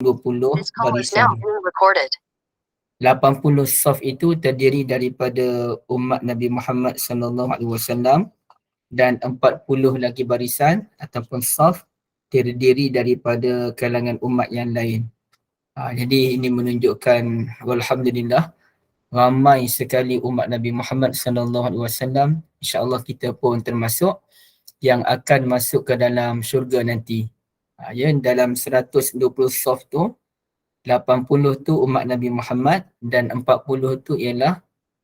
20 barisan. 80 saf itu terdiri daripada umat Nabi Muhammad sallallahu alaihi wasallam dan 40 lagi barisan ataupun saf terdiri daripada kalangan umat yang lain. Jadi ini menunjukkan walhamdulillah ramai sekali umat Nabi Muhammad sallallahu alaihi wasallam. Insya-Allah kita pun termasuk yang akan masuk ke dalam syurga nanti. Ya, dalam 120 saf tu 80 tu umat Nabi Muhammad dan 40 tu ialah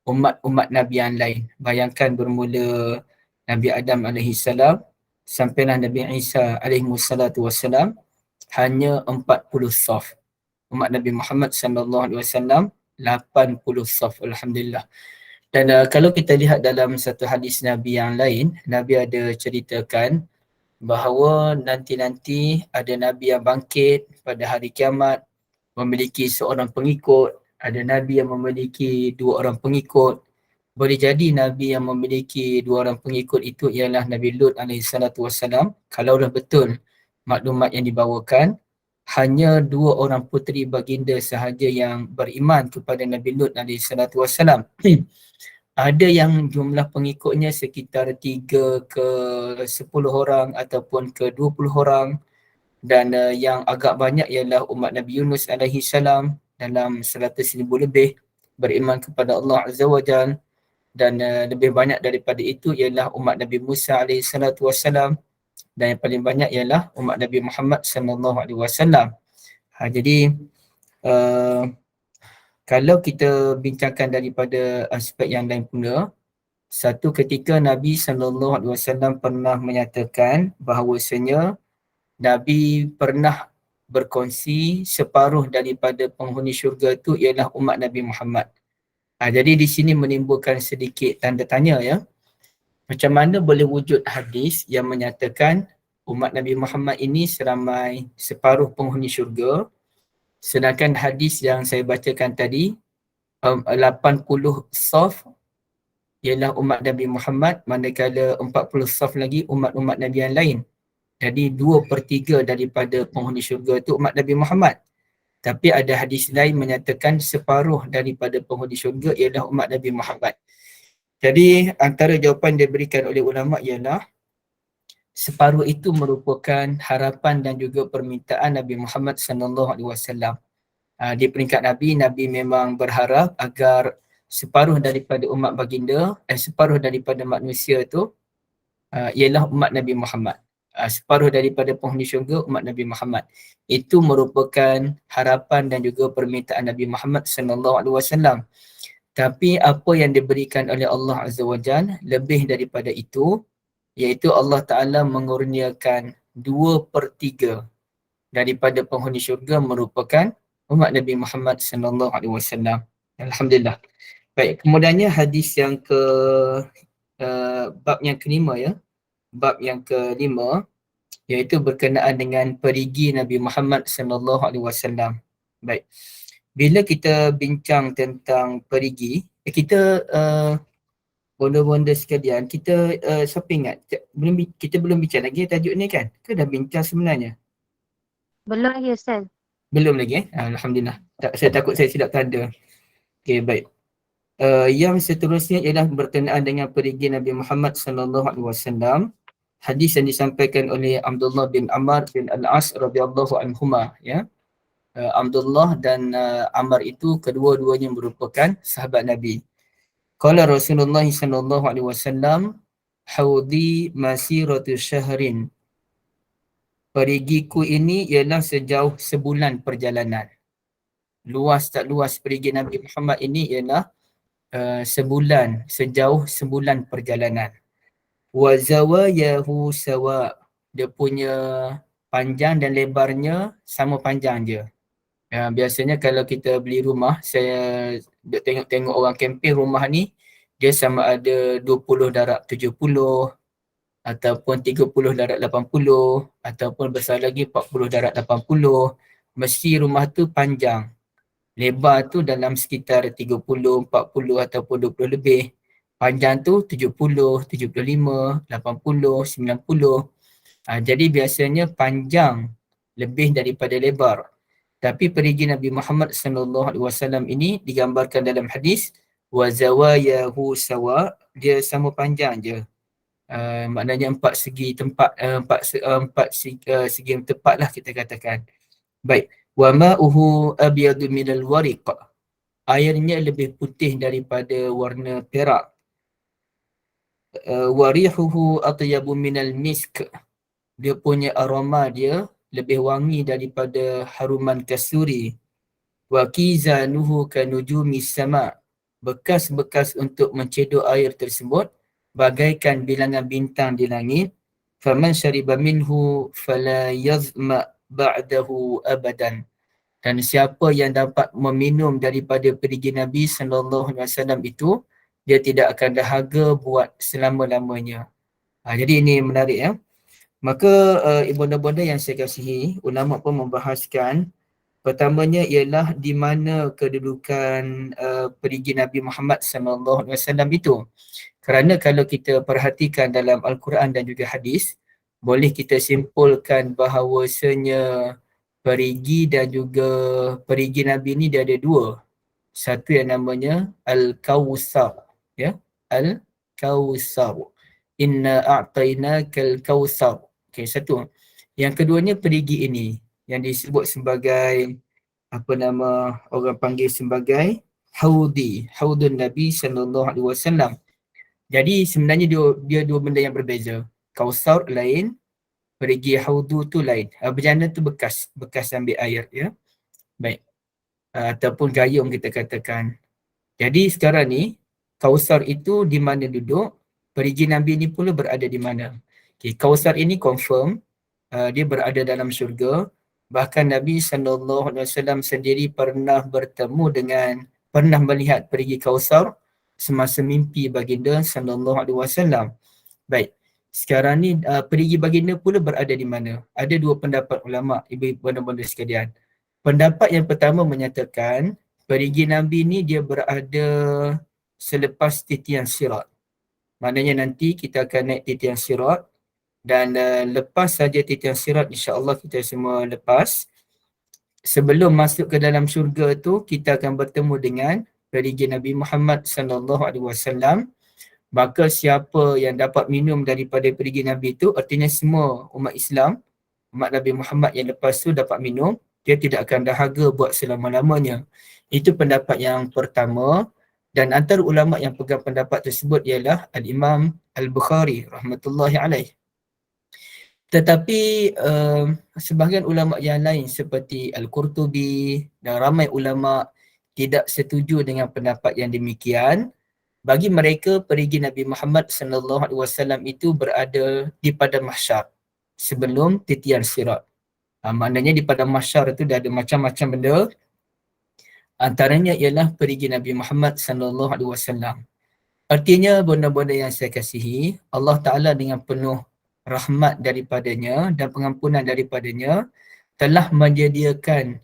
umat-umat Nabi yang lain. Bayangkan bermula Nabi Adam alaihissalam sampailah Nabi Isa alaihissalam hanya 40 saf. Umat Nabi Muhammad sallallahu alaihi wasallam 80 saf, alhamdulillah. Dan kalau kita lihat dalam satu hadis Nabi yang lain, Nabi ada ceritakan bahawa nanti-nanti ada Nabi yang bangkit pada hari kiamat memiliki seorang pengikut, ada Nabi yang memiliki 2 orang pengikut. Boleh jadi Nabi yang memiliki 2 orang pengikut itu ialah Nabi Lut alaihissalam. Kalaulah betul maklumat yang dibawakan, hanya 2 orang puteri baginda sahaja yang beriman kepada Nabi Lut alaihissalam. Ada yang jumlah pengikutnya sekitar 3 ke 10 orang ataupun ke 20 orang. Dan yang agak banyak ialah umat Nabi Yunus alaihissalam dalam 100,000 lebih beriman kepada Allah Azza wa Jal. Dan lebih banyak daripada itu ialah umat Nabi Musa alaihissalam. Dan yang paling banyak ialah umat Nabi Muhammad sallallahu alaihi wasallam. Jadi kalau kita bincangkan daripada aspek yang lain pula, satu ketika Nabi sallallahu alaihi wasallam pernah menyatakan bahawasanya Nabi pernah berkongsi separuh daripada penghuni syurga itu ialah umat Nabi Muhammad. Jadi di sini menimbulkan sedikit tanda tanya ya. Macam mana boleh wujud hadis yang menyatakan umat Nabi Muhammad ini seramai separuh penghuni syurga, sedangkan hadis yang saya bacakan tadi 80 saf ialah umat Nabi Muhammad, manakala 40 saf lagi umat-umat Nabi yang lain. Jadi 2/3 daripada penghuni syurga itu umat Nabi Muhammad. Tapi ada hadis lain menyatakan separuh daripada penghuni syurga ialah umat Nabi Muhammad. Jadi antara jawapan yang diberikan oleh ulama ialah separuh itu merupakan harapan dan juga permintaan Nabi Muhammad sallallahu alaihi wasallam. Di peringkat Nabi, Nabi memang berharap agar separuh daripada umat baginda, separuh daripada manusia itu ialah umat Nabi Muhammad. Separuh daripada penghuni syurga umat Nabi Muhammad. Itu merupakan harapan dan juga permintaan Nabi Muhammad sallallahu alaihi wasallam. Tapi apa yang diberikan oleh Allah Azza wa Jalla lebih daripada itu, iaitu Allah Ta'ala mengurniakan 2/3 daripada penghuni syurga merupakan umat Nabi Muhammad sallallahu alaihi wasallam. Alhamdulillah. Baik, kemudiannya hadis yang ke bab yang kelima ya. Bab yang kelima iaitu berkenaan dengan perigi Nabi Muhammad sallallahu alaihi wasallam. Baik. Bila kita bincang tentang perigi, kita bonda-bonda sekalian, kita siapa ingat kita belum bincang lagi tajuk ni kan? Ke dah bincang sebenarnya? Belum lagi Ustaz. Belum lagi Alhamdulillah. Saya takut saya silap tanda. Okey, baik. Yang seterusnya ialah berkenaan dengan perigi Nabi Muhammad sallallahu alaihi wasallam. Hadis yang disampaikan oleh Abdullah bin Amr bin Al-As radhiyallahu anhuma ya. Abdullah dan Amr itu kedua-duanya merupakan sahabat Nabi. Qala Rasulullah sallallahu alaihi wasallam, haudi masiratu syahrin. Perigiku ini ialah sejauh sebulan perjalanan. Luas tak luas perigi Nabi Muhammad ini ialah sejauh sebulan perjalanan. Wa zawayahu sawa. Dia punya panjang dan lebarnya sama panjang je. Biasanya kalau kita beli rumah, saya tengok-tengok orang kempen rumah ni, dia sama ada 20 darab 70 ataupun 30 darab 80 ataupun besar lagi 40 darab 80. Mesti rumah tu panjang. Lebar tu dalam sekitar 30, 40 ataupun 20 lebih. Panjang tu 70, 75, 80, 90. Jadi biasanya panjang lebih daripada lebar. Tapi perigi Nabi Muhammad SAW ini digambarkan dalam hadis wa zawayahu sawa, dia sama panjang je. Maknanya empat segi tempat, segi yang tepat lah kita katakan. Baik. Wa ma'uhu abyadu minal wariq. Airnya lebih putih daripada warna perak. Warihuhu atyabu minal misk. Dia punya aroma dia lebih wangi daripada haruman kasturi. Wa kizanuhu kanujumi sama. Bekas-bekas untuk mencedok air tersebut bagaikan bilangan bintang di langit. Faman syariba minhu fala yazma ba'dahu abadan. Dan siapa yang dapat meminum daripada perigi Nabi SAW itu, dia tidak akan dahaga buat selama-lamanya. Jadi ini menarik ya. Maka ibunda-ibunda yang saya kasihi, ulama pun membahaskan pertamanya ialah di mana kedudukan perigi Nabi Muhammad SAW itu. Kerana kalau kita perhatikan dalam Al-Quran dan juga hadis, boleh kita simpulkan bahawasanya perigi dan juga perigi Nabi ni dia ada dua. Satu yang namanya Al-Kawthar, ya. Al-Kawthar. Inna a'tainakal kawthar. Okey, satu. Yang keduanya perigi ini yang disebut sebagai apa nama orang panggil sebagai Haudi, Haudun Nabi sallallahu alaihi wasallam. Jadi sebenarnya dia dua benda yang berbeza. Kawthar lain, perigi Haudu tu lain. Bejana tu bekas ambil air ya. Baik. Ataupun gayung kita katakan. Jadi sekarang ni Kausar itu di mana duduk, perigi Nabi ni pula berada di mana. Okay, Kausar ini confirm dia berada dalam syurga. Bahkan Nabi SAW sendiri pernah melihat perigi Kausar semasa mimpi baginda SAW. Baik. Sekarang ni perigi baginda pula berada di mana? Ada dua pendapat ulama, ibu-ibu benda-benda sekalian. Pendapat yang pertama menyatakan perigi Nabi ni dia berada selepas titian sirat. Maknanya nanti kita akan naik titian sirat dan lepas saja titian sirat, insya-Allah kita semua lepas. Sebelum masuk ke dalam syurga tu, kita akan bertemu dengan perigi Nabi Muhammad sallallahu alaihi wasallam. Maka siapa yang dapat minum daripada perigi Nabi itu, artinya semua umat Islam, umat Nabi Muhammad yang lepas tu dapat minum, dia tidak akan dahaga buat selama-lamanya. Itu pendapat yang pertama. Dan antara ulama yang pegang pendapat tersebut ialah Al-Imam Al-Bukhari rahmatullahi alaih. Tetapi sebahagian ulama yang lain seperti Al-Qurtubi dan ramai ulama tidak setuju dengan pendapat yang demikian. Bagi mereka perigi Nabi Muhammad SAW itu berada di padang mahsyar sebelum titian sirat. Maknanya di padang mahsyar itu dah ada macam-macam benda. Antaranya ialah perigi Nabi Muhammad SAW. Artinya benda-benda yang saya kasihi, Allah Ta'ala dengan penuh rahmat daripadanya dan pengampunan daripadanya telah menyediakan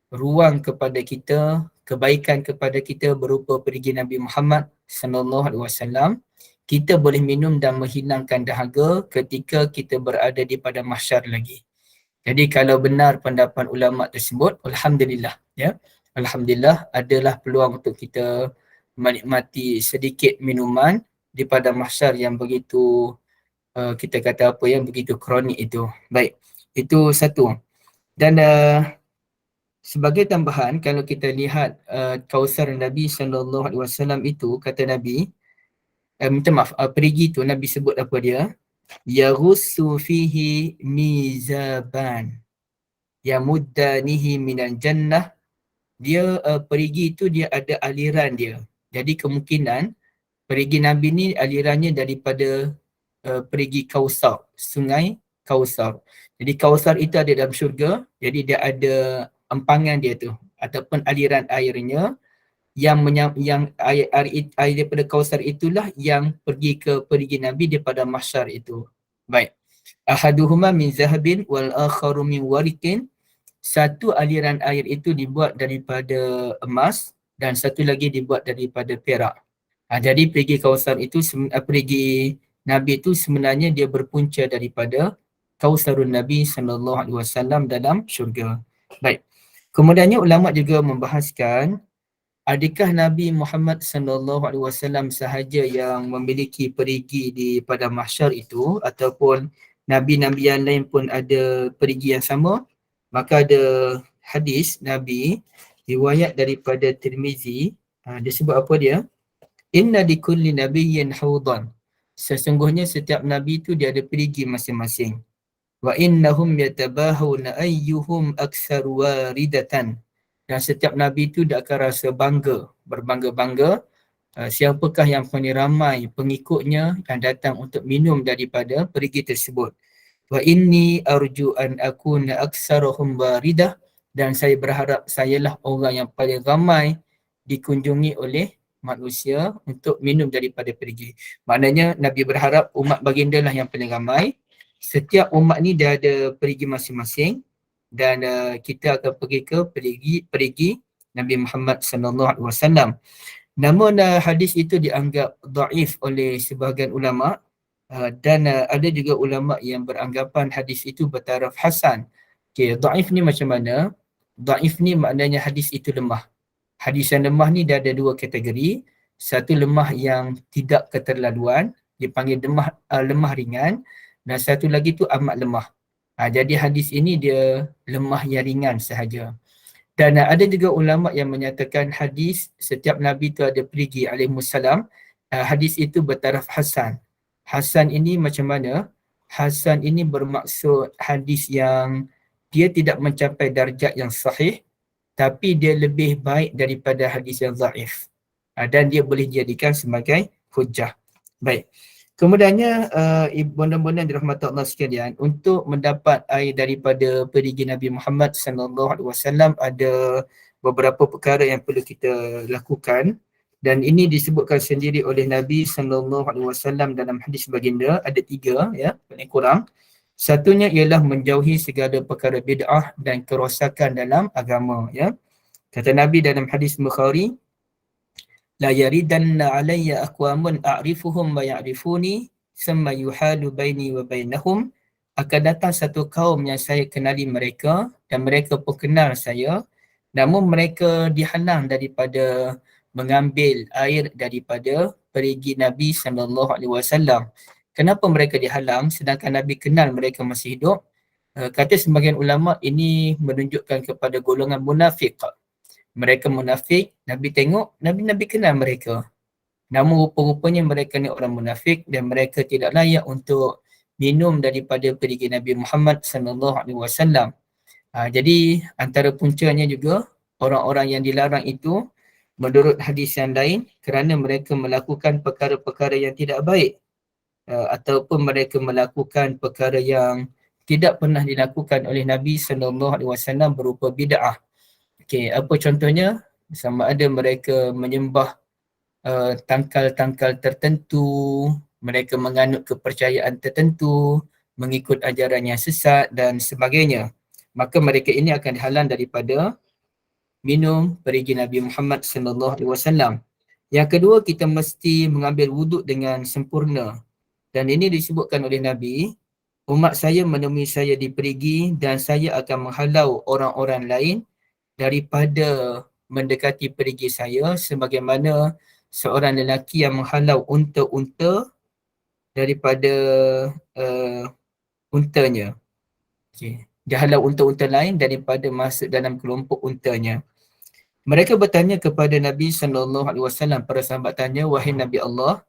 ruang kepada kita, kebaikan kepada kita berupa perigi Nabi Muhammad SAW. Kita boleh minum dan menghilangkan dahaga ketika kita berada di padang mahsyar lagi. Jadi kalau benar pendapat ulama tersebut, alhamdulillah ya. Alhamdulillah adalah peluang untuk kita menikmati sedikit minuman di padang mahsyar yang begitu kita kata apa yang begitu kronik itu. Baik. Itu satu. Dan sebagai tambahan, kalau kita lihat Kausar Nabi SAW itu, kata Nabi, minta maaf, perigi tu Nabi sebut apa dia? Yaghussu fihi mizaban yamuddanihi minal jannah. Dia perigi itu dia ada aliran dia. Jadi kemungkinan perigi Nabi ni alirannya daripada perigi Kausar, sungai Kausar. Jadi Kausar itu ada dalam syurga, jadi dia ada empangan dia tu ataupun aliran airnya yang air daripada Kausar itulah yang pergi ke perigi Nabi daripada mahsyar itu. Baik. Ahaduhuma min zahabin wal akharu min wariqin. Satu aliran air itu dibuat daripada emas dan satu lagi dibuat daripada perak. Jadi perigi Kausar itu, perigi Nabi itu sebenarnya dia berpunca daripada Kausarun Nabi SAW dalam syurga. Baik. Kemudiannya ulama juga membahaskan, adakah Nabi Muhammad sallallahu alaihi wasallam sahaja yang memiliki perigi di padang mahsyar itu, ataupun nabi-nabi yang lain pun ada perigi yang sama? Maka ada hadis Nabi riwayat daripada Tirmizi, dia sebut apa dia? Inna likulli nabiyyin hawdan. Sesungguhnya setiap nabi itu dia ada perigi masing-masing. Wa innahum yatabahuna ayyuhum aktsaru waridatan. Dan setiap nabi itu dia akan rasa bangga, berbangga-bangga, siapakah yang paling ramai pengikutnya yang datang untuk minum daripada perigi tersebut. Wa inni arju an akuna aktsarahum waridah, dan saya berharap sayalah orang yang paling ramai dikunjungi oleh manusia untuk minum daripada perigi. Maknanya Nabi berharap umat baginda lah yang paling ramai. Setiap umat ni dia ada perigi masing-masing, dan kita akan pergi ke perigi Nabi Muhammad sallallahu alaihi wasallam. Namun hadis itu dianggap dhaif oleh sebahagian ulama, dan ada juga ulama yang beranggapan hadis itu bertaraf hasan. Okey, dhaif ni macam mana? Dhaif ni maknanya hadis itu lemah. Hadis yang lemah ni dia ada dua kategori. Satu lemah yang tidak keterlaluan, dipanggil lemah ringan, dan satu lagi tu amat lemah. Jadi hadis ini dia lemah yang ringan sahaja. Dan ada juga ulama yang menyatakan hadis setiap Nabi itu ada perigi alaihissalam, hadis itu bertaraf hasan. Hasan ini macam mana? Hasan ini bermaksud hadis yang dia tidak mencapai darjat yang sahih, tapi dia lebih baik daripada hadis yang dhaif. Dan dia boleh dijadikan sebagai hujjah. Baik. Kemudiannya, benda-benda yang dirahmati Allah sekalian, untuk mendapat air daripada perigi Nabi Muhammad sallallahu alaihi wasallam ada beberapa perkara yang perlu kita lakukan, dan ini disebutkan sendiri oleh Nabi sallallahu alaihi wasallam dalam hadis baginda, ada 3 ya, paling kurang. Satunya ialah menjauhi segala perkara bid'ah dan kerosakan dalam agama ya. Kata Nabi dalam hadis Bukhari, la yaridanna alayya aqwamun a'rifuhum wa ya'rifuni thumma yuhalu baini wa bainahum. Akan datang satu kaum yang saya kenali mereka dan mereka pun kenal saya, namun mereka dihalang daripada mengambil air daripada perigi Nabi sallallahu alaihi wasallam. Kenapa mereka dihalang sedangkan Nabi kenal mereka masih hidup? Kata sebagian ulama, ini menunjukkan kepada golongan munafik. Mereka munafik, Nabi tengok, Nabi kenal mereka. Namun rupa-rupanya mereka ni orang munafik dan mereka tidak layak untuk minum daripada perigi Nabi Muhammad sallallahu alaihi wasallam. Jadi antara puncanya juga orang-orang yang dilarang itu menurut hadis yang lain kerana mereka melakukan perkara-perkara yang tidak baik, ataupun mereka melakukan perkara yang tidak pernah dilakukan oleh Nabi sallallahu alaihi wasallam berupa bid'ah. Okey, apa contohnya? Sama ada mereka menyembah tangkal-tangkal tertentu, mereka menganut kepercayaan tertentu, mengikut ajaran yang sesat dan sebagainya. Maka mereka ini akan dihalang daripada minum perigi Nabi Muhammad sallallahu alaihi wasallam. Yang kedua, kita mesti mengambil wuduk dengan sempurna. Dan ini disebutkan oleh Nabi, umat saya menemui saya di perigi dan saya akan menghalau orang-orang lain daripada mendekati perigi saya sebagaimana seorang lelaki yang menghalau unta-unta daripada untanya. Okay. Dia halau unta-unta lain daripada masuk dalam kelompok untanya. Mereka bertanya kepada Nabi SAW, para sahabat tanya, wahai Nabi Allah,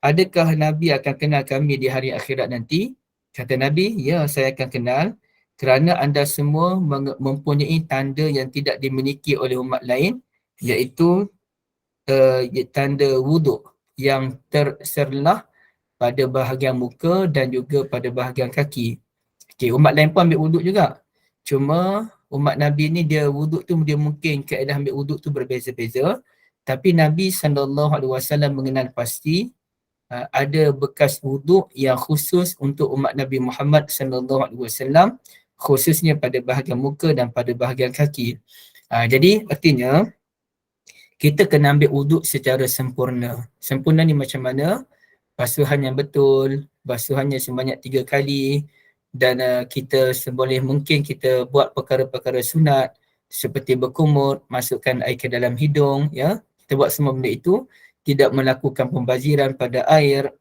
adakah Nabi akan kenal kami di hari akhirat nanti? Kata Nabi, ya, saya akan kenal kerana anda semua mempunyai tanda yang tidak dimiliki oleh umat lain, iaitu tanda wuduk yang terserlah pada bahagian muka dan juga pada bahagian kaki. Okay, umat lain pun ambil wuduk juga. Cuma umat Nabi ni dia wuduk tu, dia mungkin kaedah ambil wuduk tu berbeza-beza. Tapi Nabi SAW mengenal pasti ada bekas wuduk yang khusus untuk umat Nabi Muhammad SAW, khususnya pada bahagian muka dan pada bahagian kaki. Jadi artinya kita kena ambil wuduk secara sempurna. Sempurna ni macam mana? Basuhan yang betul, basuhannya sebanyak 3 kali, dan kita seboleh mungkin kita buat perkara-perkara sunat seperti berkumur, masukkan air ke dalam hidung, ya. Kita buat semua benda itu, tidak melakukan pembaziran pada air,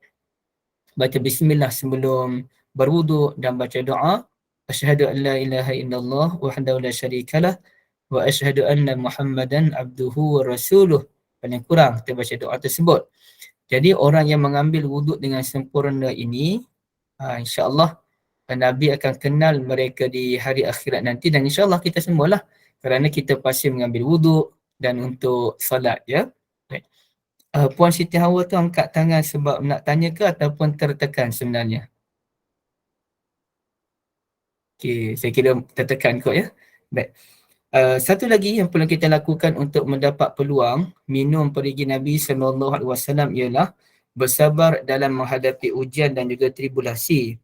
baca bismillah sebelum berwuduk dan baca doa, asyhadu an la ilaha illallah wahdahu la syarikalah wa asyhadu anna Muhammadan abduhu wa rasuluh. Paling kurang kita baca doa tersebut. Jadi orang yang mengambil wuduk dengan sempurna ini, insya-Allah Nabi akan kenal mereka di hari akhirat nanti, dan insya-Allah kita semualah, kerana kita pasti mengambil wuduk dan untuk solat, ya. Baik. Puan Siti Hawa tu angkat tangan sebab nak tanya ke ataupun tertekan sebenarnya? Okey, saya kira tertekan kot, ya. Baik. Satu lagi yang perlu kita lakukan untuk mendapat peluang minum perigi Nabi SAW ialah bersabar dalam menghadapi ujian dan juga tribulasi.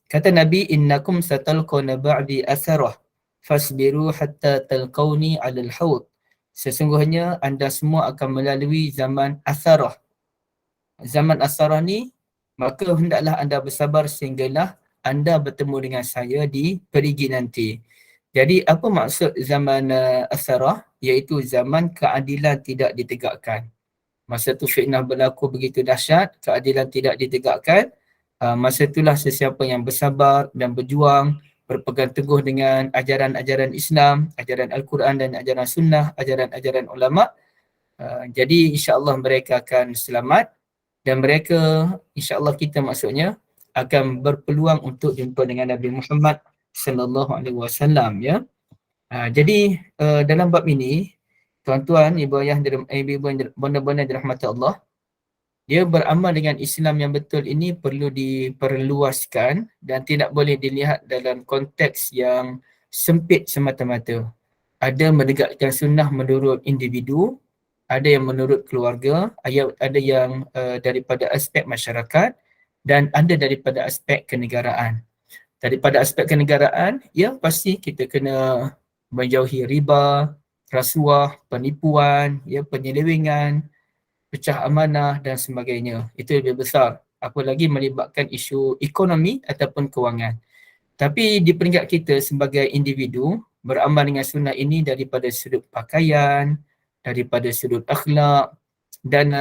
Kata Nabi, innakum satalqawna ba'di asarah fasbiru hatta talqawni 'alal haud. Sesungguhnya anda semua akan melalui zaman asarah. Zaman asarah ni, maka hendaklah anda bersabar sehinggalah anda bertemu dengan saya di perigi nanti. Jadi apa maksud zaman asarah? Iaitu zaman keadilan tidak ditegakkan. Masa tu fitnah berlaku begitu dahsyat, keadilan tidak ditegakkan. Masa itulah sesiapa yang bersabar dan berjuang, berpegang teguh dengan ajaran-ajaran Islam, ajaran Al-Quran dan ajaran Sunnah, ajaran-ajaran ulama', jadi insya-Allah mereka akan selamat, dan mereka, insya-Allah kita maksudnya, akan berpeluang untuk jumpa dengan Nabi Muhammad sallallahu alaihi wasallam, ya. Jadi dalam bab ini, tuan-tuan, ibu ayah, ibu-ibu yang benar-benar dirahmati Allah, dia beramal dengan Islam yang betul ini perlu diperluaskan dan tidak boleh dilihat dalam konteks yang sempit semata-mata. Ada menegakkan sunnah menurut individu, ada yang menurut keluarga, ada yang daripada aspek masyarakat, dan ada daripada aspek kenegaraan. Daripada aspek kenegaraan, ya pasti kita kena menjauhi riba, rasuah, penipuan, ya, penyelewengan, pecah amanah dan sebagainya. Itu lebih besar. Apalagi melibatkan isu ekonomi ataupun kewangan. Tapi di peringkat kita sebagai individu, beramal dengan sunnah ini daripada sudut pakaian, daripada sudut akhlak, dan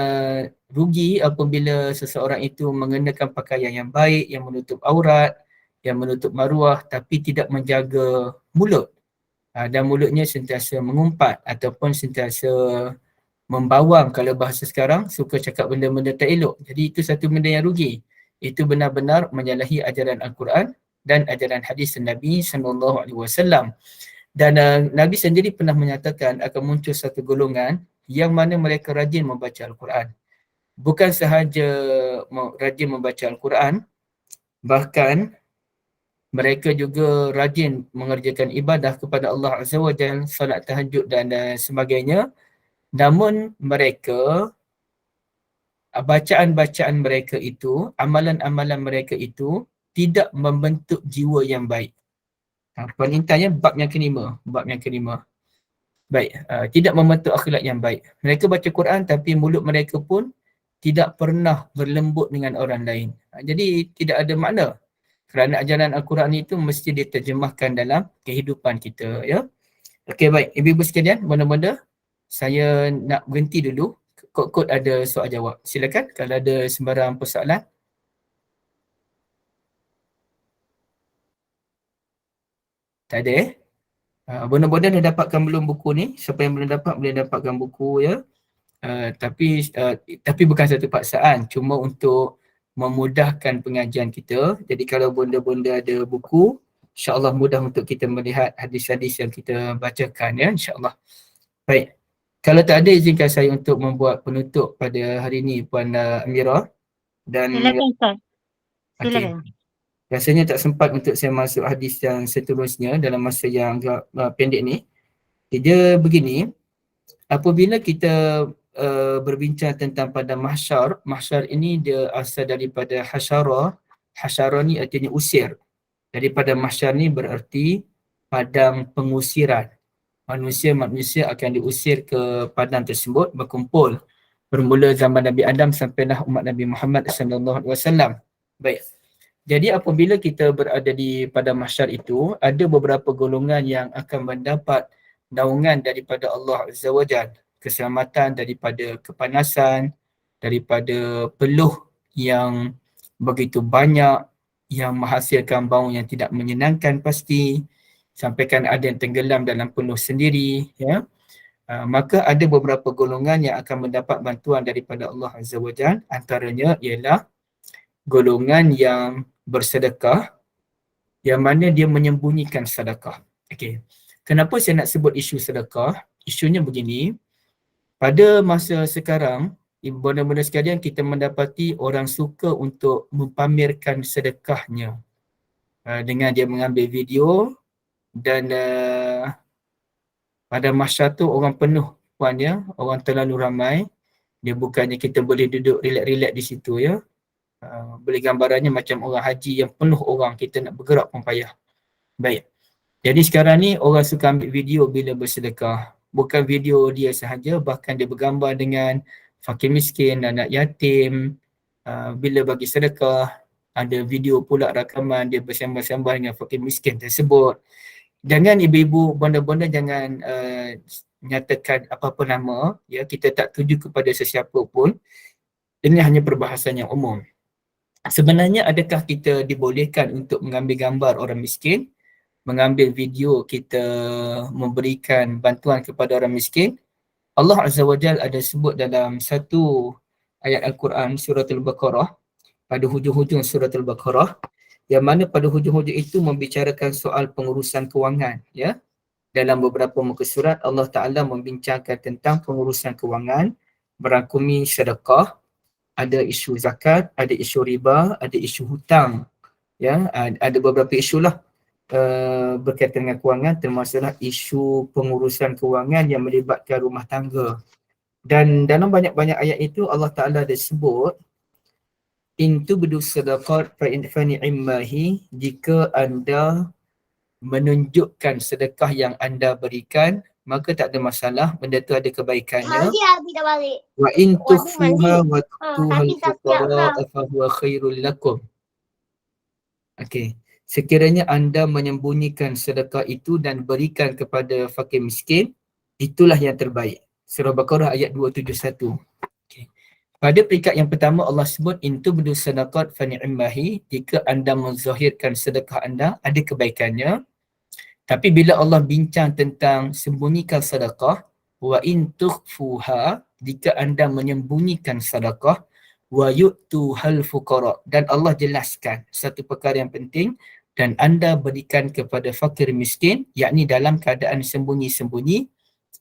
rugi apabila seseorang itu mengenakan pakaian yang baik, yang menutup aurat, yang menutup maruah, tapi tidak menjaga mulut. Dan mulutnya sentiasa mengumpat ataupun sentiasa membawang, kalau bahasa sekarang, suka cakap benda-benda tak elok. Jadi itu satu benda yang rugi. Itu benar-benar menyalahi ajaran Al-Quran dan ajaran hadis Nabi SAW. Dan Nabi sendiri pernah menyatakan akan muncul satu golongan yang mana mereka rajin membaca Al-Quran. Bukan sahaja rajin membaca Al-Quran, bahkan mereka juga rajin mengerjakan ibadah kepada Allah Azza wa Jalla, salat tahajud dan sebagainya. Namun mereka, bacaan-bacaan mereka itu, amalan-amalan mereka itu tidak membentuk jiwa yang baik. Perintahnya bab yang kelima. Baik, tidak membentuk akhlak yang baik. Mereka baca Quran tapi mulut mereka pun tidak pernah berlembut dengan orang lain. Jadi tidak ada makna. Kerana ajaran Al-Quran itu mesti diterjemahkan dalam kehidupan kita, ya. Okey, baik. Ibu-ibu sekalian, benda-benda, saya nak berhenti dulu. Kod-kod ada soal jawab. Silakan kalau ada sembarang persoalan. Tak ada, Benda-benda dah dapatkan belum buku ni? Siapa yang belum dapat, boleh dapatkan buku, ya. Tapi bukan satu paksaan, cuma untuk memudahkan pengajian kita. Jadi kalau benda-benda ada buku, insya-Allah mudah untuk kita melihat hadis-hadis yang kita bacakan, ya, insya-Allah. Baik. Kalau tak ada, izinkan saya untuk membuat penutup pada hari ini, Puan Amirah. Dan Silakan Ustaz. okey. Silakan. Rasanya tak sempat untuk saya masuk hadis yang seterusnya dalam masa yang agak pendek ni. Dia begini, apabila kita berbincang tentang pada mahsyar, mahsyar ini dia asal daripada hasyara. Hasyara ni artinya usir. Daripada mahsyar ni berarti padang pengusiran. Manusia akan diusir ke padang tersebut, berkumpul. Bermula zaman Nabi Adam sampailah umat Nabi Muhammad SAW. Baik. Jadi apabila kita berada di padang mahsyar itu, ada beberapa golongan yang akan mendapat naungan daripada Allah Azza wa Jal, keselamatan daripada kepanasan, daripada peluh yang begitu banyak, yang menghasilkan bau yang tidak menyenangkan pasti, sampaikan ada yang tenggelam dalam peluh sendiri, ya. Maka ada beberapa golongan yang akan mendapat bantuan daripada Allah Azza wa Jal, antaranya ialah golongan yang bersedekah, yang mana dia menyembunyikan sedekah. Okey. Kenapa saya nak sebut isu sedekah? Isunya begini, pada masa sekarang, benda-benda sekalian, kita mendapati orang suka untuk mempamerkan sedekahnya dengan dia mengambil video dan pada masa tu orang penuh puannya, orang terlalu ramai. Dia bukannya kita boleh duduk relax-relax di situ, ya. Boleh gambarannya macam orang haji yang penuh orang, kita nak bergerak pun payah. Baik. Jadi sekarang ni orang suka ambil video bila bersedekah. Bukan video dia sahaja, bahkan dia bergambar dengan fakir miskin, anak yatim. Bila bagi sedekah, ada video pula rakaman dia bersama-sama dengan fakir miskin tersebut. Jangan ibu-ibu, bonda-bonda jangan nyatakan apa-apa nama, ya, kita tak tuju kepada sesiapa pun. Ini hanya perbahasan yang umum. Sebenarnya adakah kita dibolehkan untuk mengambil gambar orang miskin, mengambil video kita memberikan bantuan kepada orang miskin? Allah Azza wa Jal ada sebut dalam satu ayat Al-Quran, surah Al-Baqarah, pada hujung-hujung surah Al-Baqarah, yang mana pada hujung-hujung itu membicarakan soal pengurusan kewangan, ya. Dalam beberapa muka surat, Allah Ta'ala membincangkan tentang pengurusan kewangan, merangkumi sedekah, ada isu zakat, ada isu riba, ada isu hutang, ya. Ada beberapa isu lah berkaitan dengan kewangan, termasuklah isu pengurusan kewangan yang melibatkan rumah tangga. Dan dalam banyak-banyak ayat itu Allah Ta'ala ada sebut, in tubdu sadaqat fa ni'mahi, jika anda menunjukkan sedekah yang anda berikan, maka tak ada masalah, benda tu ada kebaikannya. Wa in tukhfuha wa tu'tuha al-fuqara fa huwa khairul lakum. Okey. Sekiranya anda menyembunyikan sedekah itu dan berikan kepada fakir miskin, itulah yang terbaik. Surah Baqarah ayat 271. Okay. Pada peringkat yang pertama Allah sebut in tubdu sadaqat fa ni'mahi, jika anda menzahirkan sedekah anda, ada kebaikannya. Tapi bila Allah bincang tentang sembunyikan sedekah, wa in tukhfuha, jika anda menyembunyikan sedekah, wa yu'tuhal fuqara, dan Allah jelaskan satu perkara yang penting, dan anda berikan kepada fakir miskin, yakni dalam keadaan sembunyi-sembunyi,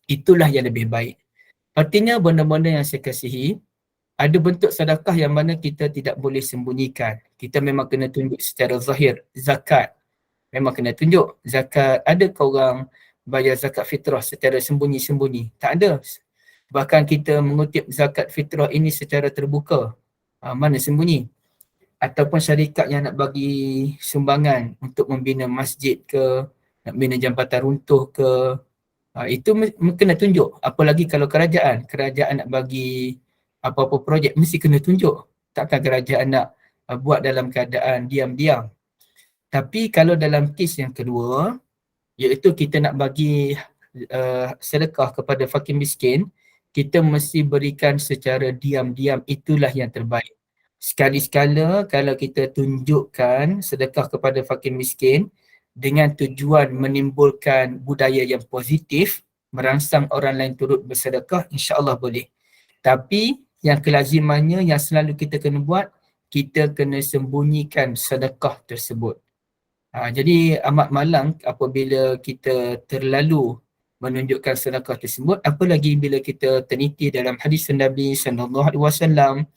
itulah yang lebih baik. Artinya benda-benda yang saya kasihi, ada bentuk sedekah yang mana kita tidak boleh sembunyikan. Kita memang kena tunjuk secara zahir. Zakat memang kena tunjuk. Zakat, adakah orang bayar zakat fitrah secara sembunyi-sembunyi? Tak ada. Bahkan kita mengutip zakat fitrah ini secara terbuka. Mana sembunyi? Ataupun syarikat yang nak bagi sumbangan untuk membina masjid ke, nak bina jambatan runtuh ke, itu kena tunjuk. Apalagi kalau kerajaan nak bagi apa-apa projek, mesti kena tunjuk. Takkan kerajaan nak buat dalam keadaan diam-diam. Tapi kalau dalam kes yang kedua, iaitu kita nak bagi sedekah kepada fakir miskin, kita mesti berikan secara diam-diam, itulah yang terbaik. Sekali-sekala kalau kita tunjukkan sedekah kepada fakir miskin dengan tujuan menimbulkan budaya yang positif, merangsang orang lain turut bersedekah, insya-Allah boleh. Tapi yang kelazimannya yang selalu kita kena buat, kita kena sembunyikan sedekah tersebut. Jadi amat malang apabila kita terlalu menunjukkan sedekah tersebut, apalagi bila kita teliti dalam hadis Nabi SAW,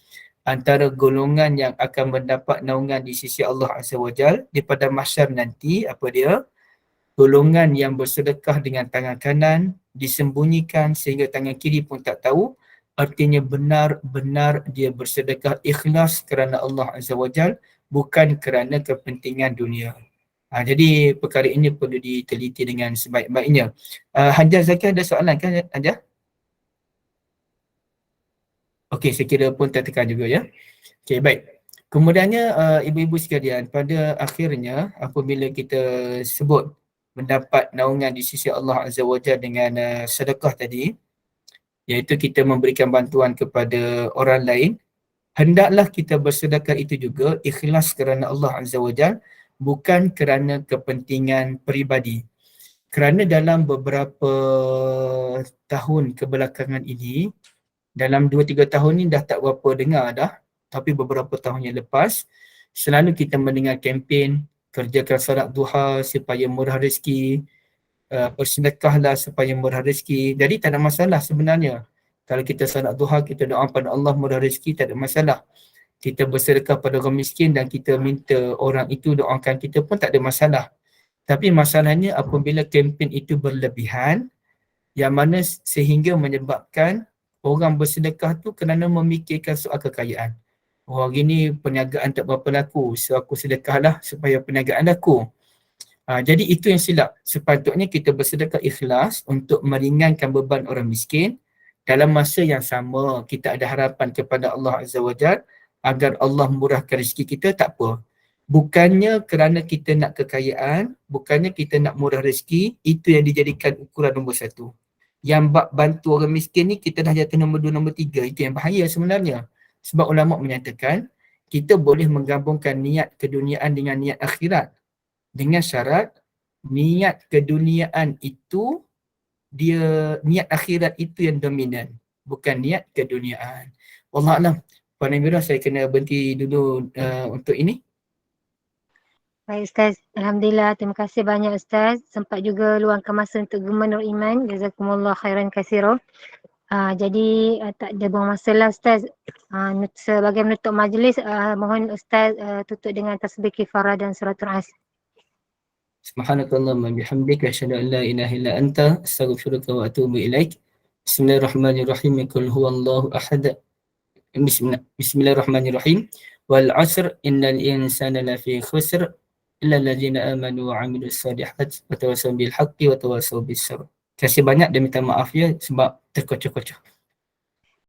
antara golongan yang akan mendapat naungan di sisi Allah Azza wa Jal di pada mahsyar nanti, apa dia? Golongan yang bersedekah dengan tangan kanan, disembunyikan sehingga tangan kiri pun tak tahu. Artinya benar-benar dia bersedekah ikhlas kerana Allah Azza wa Jal, bukan kerana kepentingan dunia. Jadi perkara ini perlu diteliti dengan sebaik-baiknya. Hajjah Zakir ada soalan kan, Hajjah? Okey, saya kira pun tertekan juga, ya. Okey, baik. Kemudiannya ibu-ibu sekalian, pada akhirnya apabila kita sebut mendapat naungan di sisi Allah Azza wa Jalla dengan sedekah tadi, iaitu kita memberikan bantuan kepada orang lain, hendaklah kita bersedekah itu juga ikhlas kerana Allah Azza wa Jalla, bukan kerana kepentingan peribadi. Kerana dalam beberapa tahun kebelakangan ini, dalam 2-3 tahun ni dah tak berapa dengar dah, tapi beberapa tahun yang lepas, selalu kita mendengar kempen kerjakan solat duha supaya murah rezeki, bersedekahlah supaya murah rezeki. Jadi tak ada masalah sebenarnya. Kalau kita solat duha, kita doa pada Allah murah rezeki, tak ada masalah. Kita bersedekah pada orang miskin dan kita minta orang itu doakan kita pun tak ada masalah. Tapi masalahnya apabila kempen itu berlebihan, yang mana sehingga menyebabkan orang bersedekah tu kerana memikirkan soal kekayaan. Oh, hari ni perniagaan tak berapa laku, so aku sedekahlah supaya perniagaan laku. Jadi itu yang silap. Sepatutnya kita bersedekah ikhlas untuk meringankan beban orang miskin. Dalam masa yang sama, kita ada harapan kepada Allah Azza wa Jalla agar Allah murahkan rezeki kita, tak apa. Bukannya kerana kita nak kekayaan, bukannya kita nak murah rezeki, itu yang dijadikan ukuran nombor 1. Yang bab bantu orang miskin ni kita dah jatuh nombor 2, nombor 3. Itu yang bahaya sebenarnya. Sebab ulama menyatakan kita boleh menggabungkan niat keduniaan dengan niat akhirat, dengan syarat niat keduniaan itu, dia niat akhirat itu yang dominan, bukan niat keduniaan. Wallahualam. Puan Amira, saya kena berhenti dulu untuk ini. Baik Ustaz, Alhamdulillah, terima kasih banyak Ustaz. Sempat juga luangkan masa untuk Gema Nur Iman. Jazakumullah khairan katsira. Jadi tak ada buang masa lah Ustaz. Sebagai menutup majlis, mohon Ustaz tutup dengan tasbih kifarah dan suratul As. Subhanakallahumma bihamdika asyhadu an la ilaha illa anta astaghfiruka wa atubu ilaik. Bismillahirrahmanirrahim. Qul huwallahu ahad. Bismillahirrahmanirrahim. Wal 'asr innal insana lafi khusr illa alladziina amanu wa 'amilus shalihat wa tawassaw bil haqqi wa tawassaw bis sabr. Terima kasih banyak dan minta maaf ya sebab terkocok-kocok.